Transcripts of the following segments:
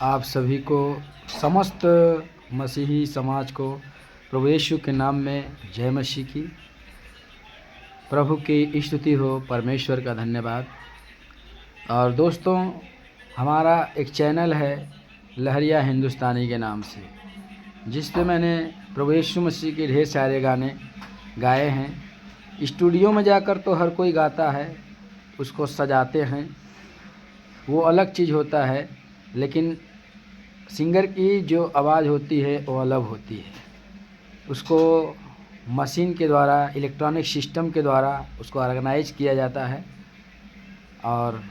आप सभी को, समस्त मसीही समाज को प्रभु यीशु के नाम में जय मसीह की। प्रभु की स्तुति हो, परमेश्वर का धन्यवाद। और दोस्तों, हमारा एक चैनल है लहरिया हिंदुस्तानी के नाम से, जिस पे मैंने प्रभु यीशु मसीह के ढेर सारे गाने गाए हैं। स्टूडियो में जाकर तो हर कोई गाता है, उसको सजाते हैं, वो अलग चीज़ होता है, लेकिन सिंगर की जो आवाज़ होती है वो अलग होती है। उसको मशीन के द्वारा, इलेक्ट्रॉनिक सिस्टम के द्वारा उसको ऑर्गेनाइज किया जाता है। और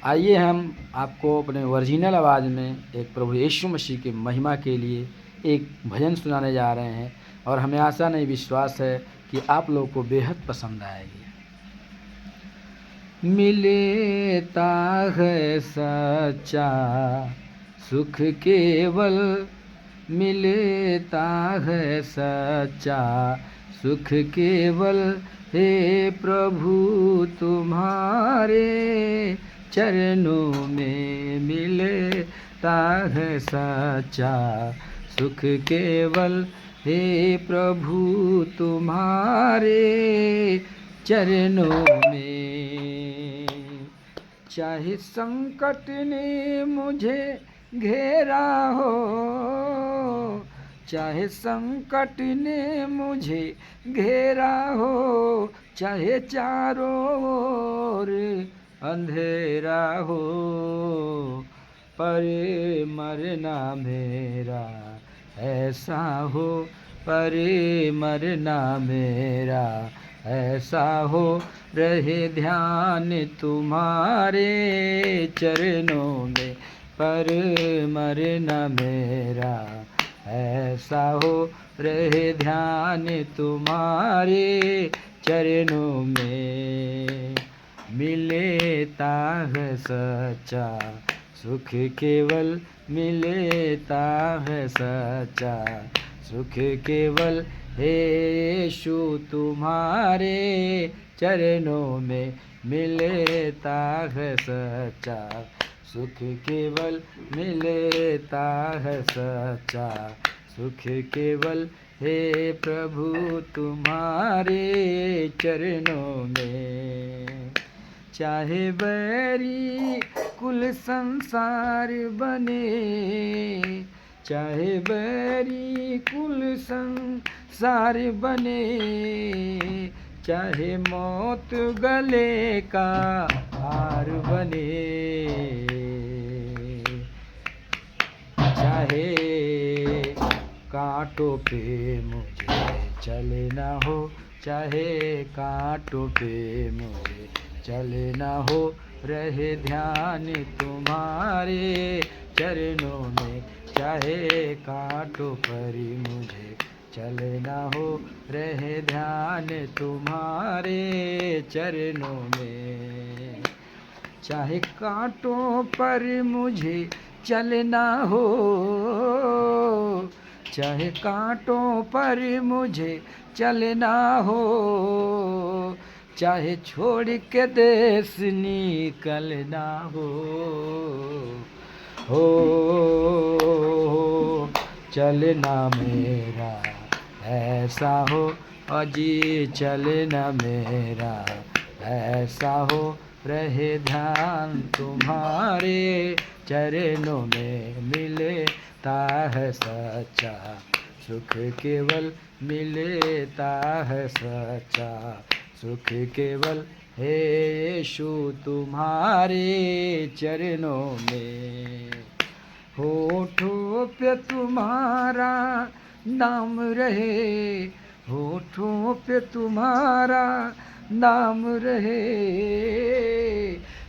आइए हम आपको अपने ओरिजिनल आवाज़ में एक प्रभु यीशु मसीह की महिमा के लिए एक भजन सुनाने जा रहे हैं, और हमें आशा नहीं विश्वास है कि आप लोगों को बेहद पसंद आएगी। मिलता है सच्चा सुख केवल, मिलता है सच्चा सुख केवल, हे प्रभु तुम्हारे चरणों में मिलता है सच्चा सुख केवल, हे प्रभु तुम्हारे चरणों में। चाहे संकट ने मुझे घेरा हो, चाहे संकट ने मुझे घेरा हो, चाहे चारों ओर अंधेरा हो, पर मरना मेरा ऐसा हो, पर मरना मेरा ऐसा हो, रहे ध्यान तुम्हारे चरणों में, पर मरना मेरा ऐसा हो, रहे ध्यान तुम्हारे चरणों में। मिलता है सच्चा सुख केवल, मिलता है सच्चा सुख केवल, हे यीशु तुम्हारे चरणों में मिलता है सच्चा सुख केवल, मिलता है सच्चा सुख केवल, हे प्रभु तुम्हारे चरणों में। चाहे बैरी कुल संसार बने, चाहे बैरी कुल संसार बने, चाहे मौत गले का हार बने, चाहे कांटों पे मुझे चलना हो, चाहे कांटों पे मुझे चलना हो, रहे ध्यान तुम्हारे चरणों में। चाहे कांटों पर मुझे चलना हो, रहे ध्यान तुम्हारे चरणों में। चाहे कांटों पर मुझे चलना हो, चाहे कांटों पर मुझे चलना हो, चाहे छोड़ के देश निकलना हो, चलना मेरा ऐसा हो, अजी चलना मेरा ऐसा हो, रहे ध्यान तुम्हारे चरणों में, मिलता है सच्चा सुख केवल, मिलता है सच्चा सुख केवल, हे यीशु तुम्हारे चरणों में। होठों पे तुम्हारा नाम रहे, होठों पे तुम्हारा नाम रहे,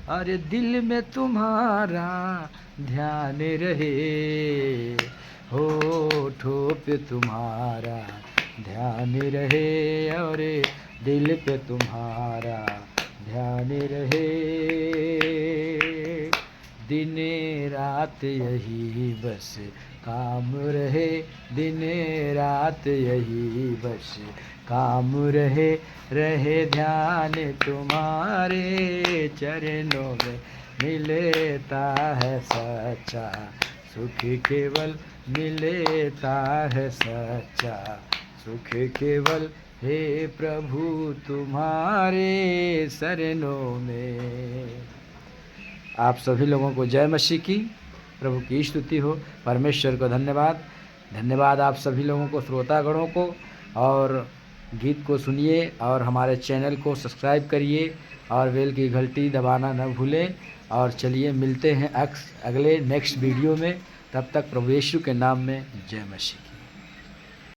अरे दिल में तुम्हारा ध्यान रहे, होठों पे तुम्हारा ध्यान रहे, और दिल पे तुम्हारा ध्यान रहे। दिन रात यही बस काम रहे, दिन रात यही बस काम रहे, रहे ध्यान तुम्हारे चरणों में, मिलता है सच्चा सुख केवल मिलेता है सच्चा, सुख केवल हे प्रभु तुम्हारे शरणों में। आप सभी लोगों को जय मसीह की, प्रभु की स्तुति हो। परमेश्वर को धन्यवाद। धन्यवाद आप सभी लोगों को, श्रोतागणों को। और गीत को सुनिए और हमारे चैनल को सब्सक्राइब करिए और बेल की घंटी दबाना न भूलें। और चलिए मिलते हैं अगले नेक्स्ट वीडियो में। तब तक प्रभु यीशु के नाम में जय मसीह।